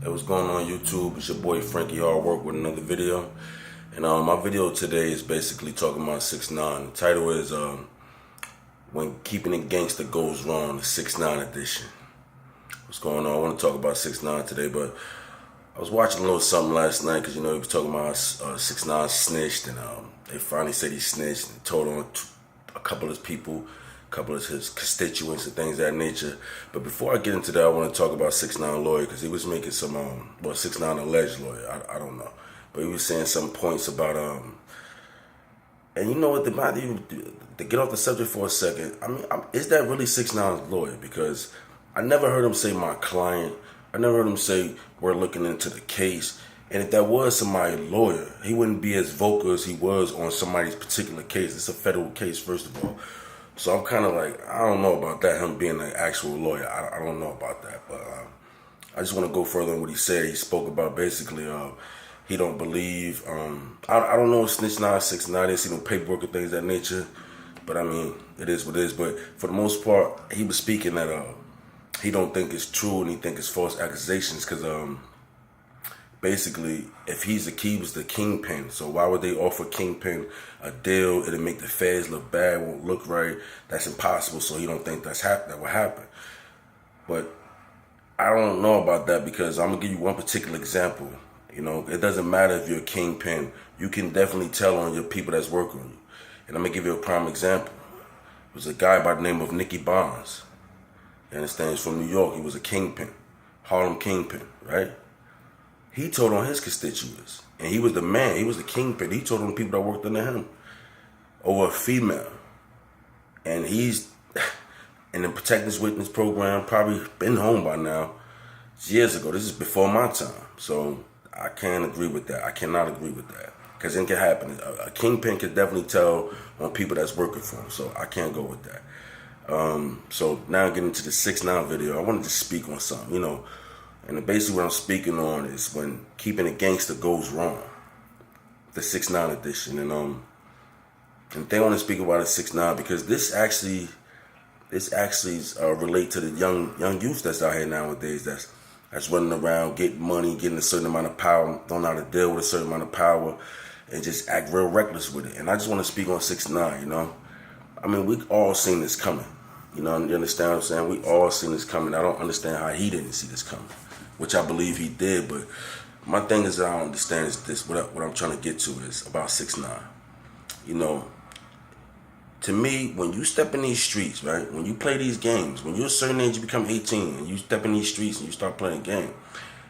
Hey, what's going on YouTube? It's your boy Frankiehardworkshow with another video. And my video today is basically talking about 6ix9ine. The title is When Keeping It Gangster Goes Wrong, the 6ix9ine edition. What's going on? I want to talk about 6ix9ine today, but I was watching a little something last night because, he was talking about 6ix9ine snitched, and they finally said he snitched and told on a couple of his people, a couple of his constituents and things of that nature. But before I get into that, I want to talk about 6ix9ine lawyer, because he was making some, 6ix9ine alleged lawyer, I don't know. But he was saying some points about, and you know what, to get off the subject for a second, is that really 6ix9ine's lawyer? Because I never heard him say my client. I never heard him say we're looking into the case. And if that was somebody's lawyer, he wouldn't be as vocal as he was on somebody's particular case. It's a federal case, first of all. So I'm kind of like, I don't know about that, him being an actual lawyer. I don't know about that. But I just want to go further on what he said. He spoke about basically he don't believe, I don't know if snitch 6ix9ine, I didn't see no paperwork or things of that nature. But I mean, it is what it is. But for the most part, he was speaking that he don't think it's true, and he think it's false accusations, because basically, if he was the kingpin, so why would they offer Kingpin a deal? It'll make the feds look bad, won't look right. That's impossible. So he don't think that will happen. But I don't know about that, because I'm gonna give you one particular example. It doesn't matter if you're a kingpin. You can definitely tell on your people that's working on you. And I'm gonna give you a prime example. It was a guy by the name of Nicky Bonds. You understand? He's from New York. He was a kingpin, Harlem kingpin, right? He told on his constituents, and he was the man. He was the kingpin. He told on the people that worked under him over a female, and he's in the protect witness program. Probably been home by now. It's years ago. This is before my time, so I can't agree with that. I cannot agree with that, because it can happen. A kingpin can definitely tell on people that's working for him, so I can't go with that. So now getting to the 6ix9ine video, I wanted to speak on something, and basically what I'm speaking on is when keeping it gangster goes wrong, the 6ix9ine edition. And they want to speak about it 6ix9ine because this actually relate to the young youth that's out here nowadays, that's running around, getting money, getting a certain amount of power, don't know how to deal with a certain amount of power, and just act real reckless with it. And I just want to speak on 6ix9ine. We all seen this coming. You understand what I'm saying? We all seen this coming. I don't understand how he didn't see this coming, which I believe he did. But my thing is that I don't understand is this. What I'm trying to get to is about 6ix9ine. To me, when you step in these streets, right? When you play these games, when you're a certain age, you become 18, and you step in these streets and you start playing a game,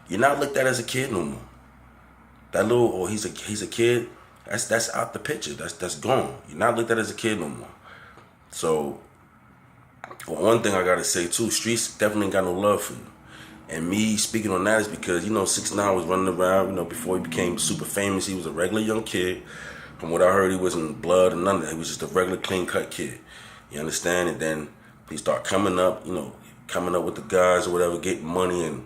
you're not looked at as a kid no more. That little, he's a kid, that's out the picture. That's gone. You're not looked at as a kid no more. So, one thing I gotta say too, streets definitely ain't got no love for you. And me speaking on that is because, 6ix9ine was running around, before he became super famous. He was a regular young kid. From what I heard, he wasn't blood or none of that. He was just a regular clean-cut kid. You understand? And then he started coming up with the guys or whatever, getting money and,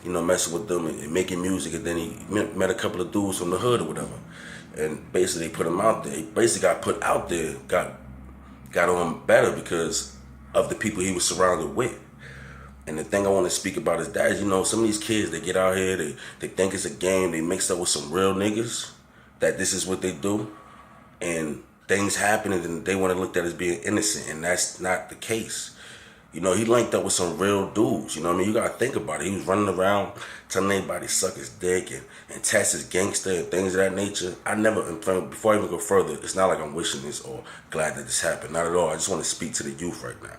messing with them and making music. And then he met a couple of dudes from the hood or whatever. And basically they put him out there. He basically got put out there, got on better because of the people he was surrounded with. And the thing I want to speak about is that, some of these kids, they get out here, they think it's a game, they mix up with some real niggas, that this is what they do, and things happen, and then they want to look at as being innocent, and that's not the case. He linked up with some real dudes, you got to think about it. He was running around telling everybody to suck his dick and test his gangster and things of that nature. Before I even go further, it's not like I'm wishing this or glad that this happened. Not at all. I just want to speak to the youth right now.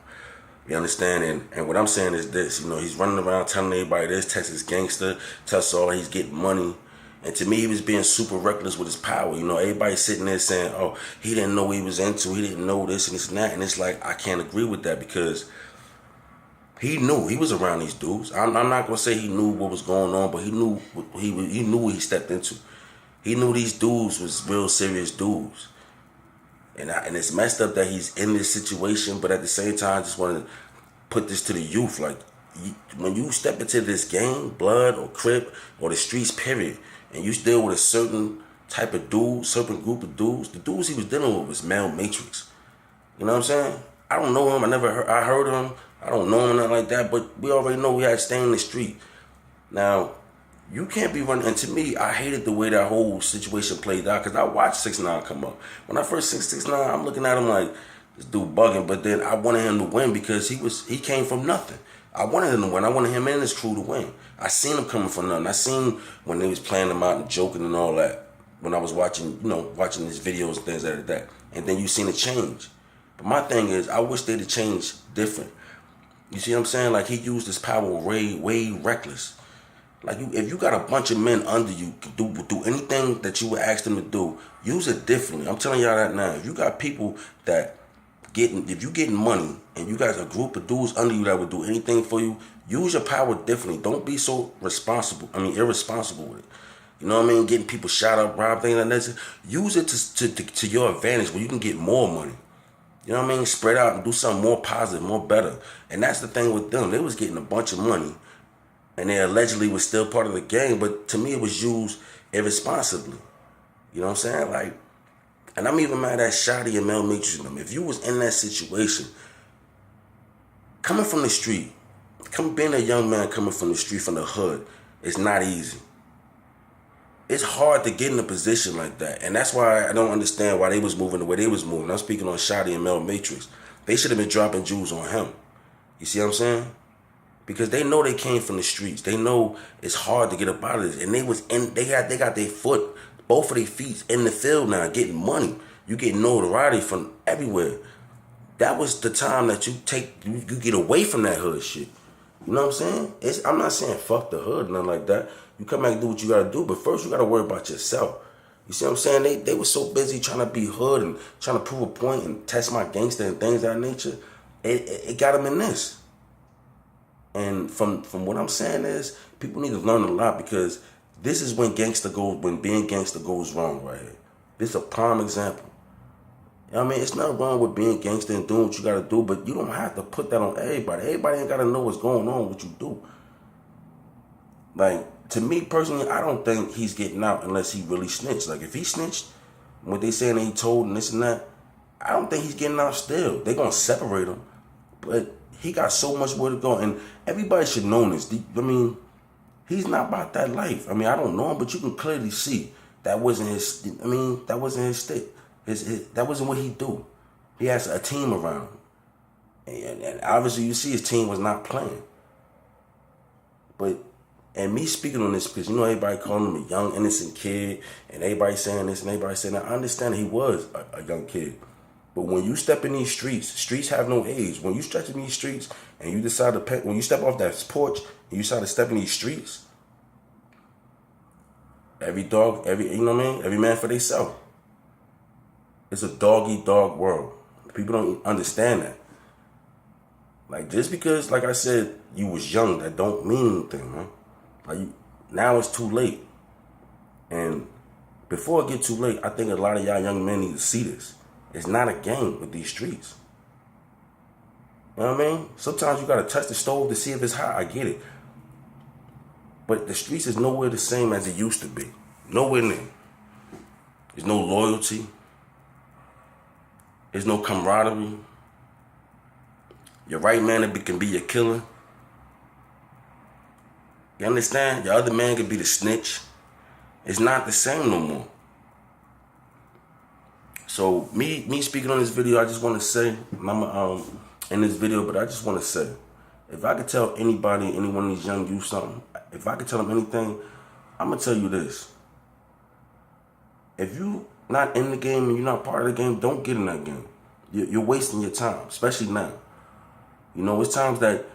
You understand? And what I'm saying is this, he's running around telling everybody this, test his gangster, tell all he's getting money. And to me, he was being super reckless with his power. Everybody sitting there saying, oh, he didn't know what he was into, he didn't know this and this and that. And it's like, I can't agree with that, because he knew. He was around these dudes. I'm not going to say he knew what was going on, but he knew what he stepped into. He knew these dudes was real serious dudes. And it's messed up that he's in this situation, but at the same time, I just want to put this to the youth. Like, when you step into this game, blood or crip or the streets, period, and you deal with a certain type of dude, certain group of dudes, the dudes he was dealing with was male matrix. You know what I'm saying? I don't know him. I heard him. I don't know him, nothing like that, but we already know we had to stay in the street. Now, You can't be running. And to me, I hated the way that whole situation played out because I watched 6ix9ine come up. When I first seen 6ix9ine, I'm looking at him like, this dude bugging. But then I wanted him to win because he came from nothing. I wanted him to win. I wanted him and his crew to win. I seen him coming from nothing. I seen when they was playing him out and joking and all that. When I was watching, watching his videos and things like that. And then you seen it change. But my thing is, I wish they'd have changed different. You see what I'm saying? Like, he used his power way reckless. Like, if you got a bunch of men under you, do anything that you would ask them to do, use it differently. I'm telling y'all that now. If you got people that if you getting money and you got a group of dudes under you that would do anything for you, use your power differently. Don't be so irresponsible with it. You know what I mean? Getting people shot up, robbed, things like that. Use it to your advantage where you can get more money. You know what I mean? Spread out and do something more positive, more better. And that's the thing with them. They was getting a bunch of money. And they allegedly was still part of the game, but to me it was used irresponsibly. You know what I'm saying? Like, and I'm even mad at Shotty and Mel Matrix and them. If you was in that situation, coming from the street, being a young man coming from the street, from the hood, it's not easy. It's hard to get in a position like that. And that's why I don't understand why they was moving the way they was moving. I'm speaking on Shotty and Mel Matrix. They should have been dropping jewels on him. You see what I'm saying? Because they know they came from the streets. They know it's hard to get up out of this. And they got their foot, both of their feet in the field now, getting money. You get notoriety from everywhere. That was the time that you get away from that hood shit. You know what I'm saying? I'm not saying fuck the hood, nothing like that. You come back and do what you gotta do, but first you gotta worry about yourself. You see what I'm saying? They were so busy trying to be hood and trying to prove a point and test my gangster and things of that nature. It got them in this. And from what I'm saying is, people need to learn a lot because this is when being gangster goes wrong right here. This is a prime example. You know what I mean? It's not wrong with being gangster and doing what you gotta do, but you don't have to put that on everybody. Everybody ain't gotta know what's going on, what you do. Like, to me personally, I don't think he's getting out unless he really snitched. Like, if he snitched, what they saying that he told and this and that, I don't think he's getting out still. They're gonna separate him. But he got so much more to go, and everybody should know this. I mean, he's not about that life. I mean, I don't know him, but you can clearly see that wasn't his. I mean, that wasn't his stick. That wasn't what he do. He has a team around him, and obviously you see his team was not playing. But and me speaking on this because everybody calling him a young innocent kid, and everybody saying this and everybody saying that. I understand he was a young kid. But when you step in these streets have no age. When you stretch in these streets and you decide when you step off that porch and you decide to step in these streets, every man for themselves. It's a dog-eat-dog world. People don't understand that. Like, just because, like I said, you was young, that don't mean anything, man. Like, now it's too late. And before it get too late, I think a lot of y'all young men need to see this. It's not a game with these streets. You know what I mean? Sometimes you gotta touch the stove to see if it's hot. I get it. But the streets is nowhere the same as it used to be. Nowhere near. There's no loyalty. There's no camaraderie. Your right man can be your killer. You understand? Your other man can be the snitch. It's not the same no more. So me speaking on this video, I just want to say, and I'm in this video, but I just want to say, if I could tell anybody, any one of these young youth something, if I could tell them anything, I'm gonna tell you this: if you not in the game and you're not part of the game, don't get in that game. You're wasting your time, especially now. It's times that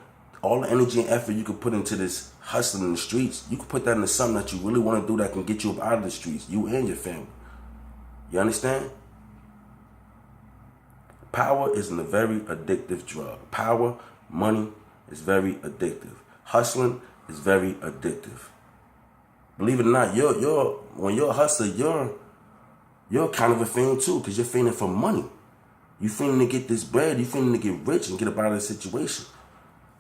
all the energy and effort you could put into this hustling in the streets, you could put that into something that you really want to do that can get you up out of the streets, you and your family. You understand? Power is a very addictive drug. Power, money is very addictive. Hustling is very addictive. Believe it or not, when you're a hustler, you're kind of a fiend too, because you're fiending for money. You fiending to get this bread, you fiending to get rich and get up out of the situation.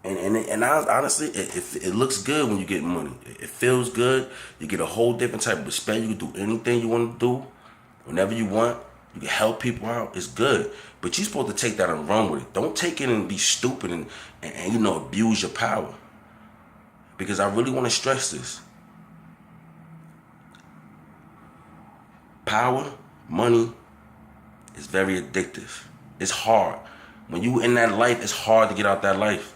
And honestly, it looks good when you get money. It feels good. You get a whole different type of respect. You can do anything you want to do, whenever you want. You can help people out. It's good. But you're supposed to take that and run with it. Don't take it and be stupid and abuse your power. Because I really want to stress this. Power, money is very addictive. It's hard. When you in that life, it's hard to get out that life.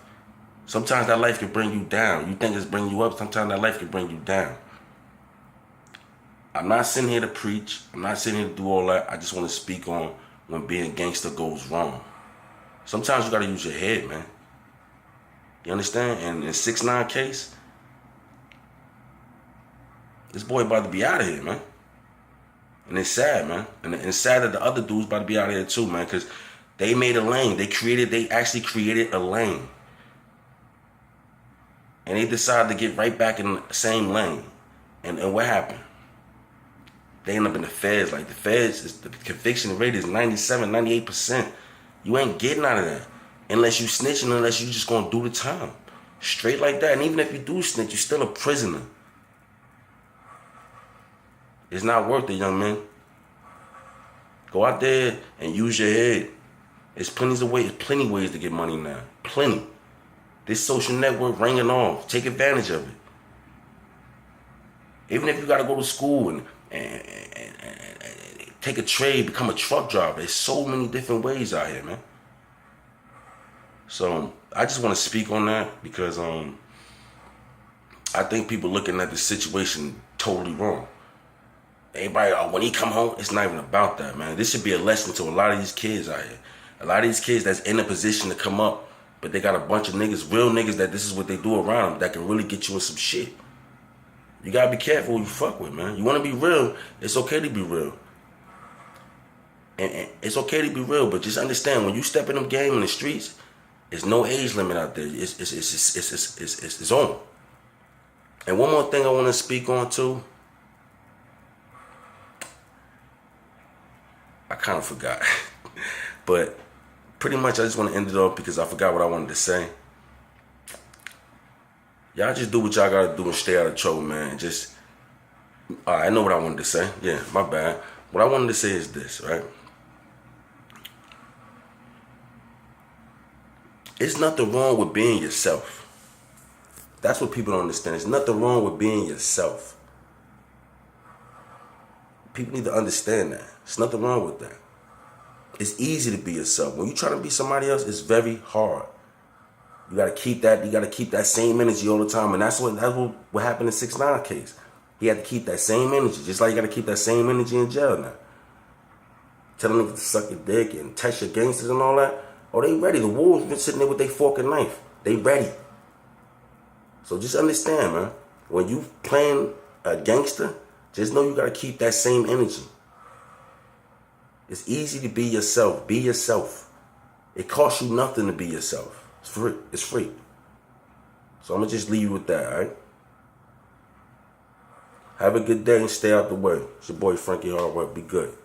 Sometimes that life can bring you down. You think it's bringing you up. Sometimes that life can bring you down. I'm not sitting here to preach. I'm not sitting here to do all that. I just want to speak on when being gangster goes wrong. Sometimes you got to use your head, man. You understand? And in 6ix9ine case, this boy about to be out of here, man. And it's sad, man. And it's sad that the other dudes about to be out of here too, man, because they made a lane. They actually created a lane. And they decided to get right back in the same lane. And what happened? They end up in the feds. Like, the feds, the conviction rate is 97, 98%. You ain't getting out of that unless you snitching, unless you just gonna do the time. Straight like that. And even if you do snitch, you're still a prisoner. It's not worth it, young man. Go out there and use your head. There's plenty ways to get money now. Plenty. This social network ringing off. Take advantage of it. Even if you got to go to school and take a trade, become a truck driver. There's so many different ways out here, man. So I just want to speak on that because I think people looking at the situation totally wrong. Everybody, when he come home, it's not even about that, man. This should be a lesson to a lot of these kids out here. A lot of these kids that's in a position to come up, but they got a bunch of niggas, real niggas, that this is what they do around them that can really get you in some shit. You gotta be careful who you fuck with, man. You wanna be real, it's okay to be real. And it's okay to be real, but just understand, when you step in them game in the streets, there's no age limit out there. It's on. And one more thing I wanna speak on too. I kind of forgot. But pretty much I just want to end it off because I forgot what I wanted to say. Y'all just do what y'all gotta do and stay out of trouble, man. Just, I know what I wanted to say. Yeah, my bad. What I wanted to say is this, right? It's nothing wrong with being yourself. That's what people don't understand. There's nothing wrong with being yourself. People need to understand that. There's nothing wrong with that. It's easy to be yourself. When you try to be somebody else, it's very hard. You gotta keep that same energy all the time. And that's what happened in 6ix9ine case. He had to keep that same energy. Just like you gotta keep that same energy in jail now. Telling niggas to suck your dick and test your gangsters and all that. Oh, they ready. The wolves been sitting there with their fork and knife. They ready. So just understand, man. When you playing a gangster, just know you gotta keep that same energy. It's easy to be yourself. Be yourself. It costs you nothing to be yourself. It's free. It's free. So I'm gonna just leave you with that, alright? Have a good day and stay out the way. It's your boy Frankie Hardwork. Be good.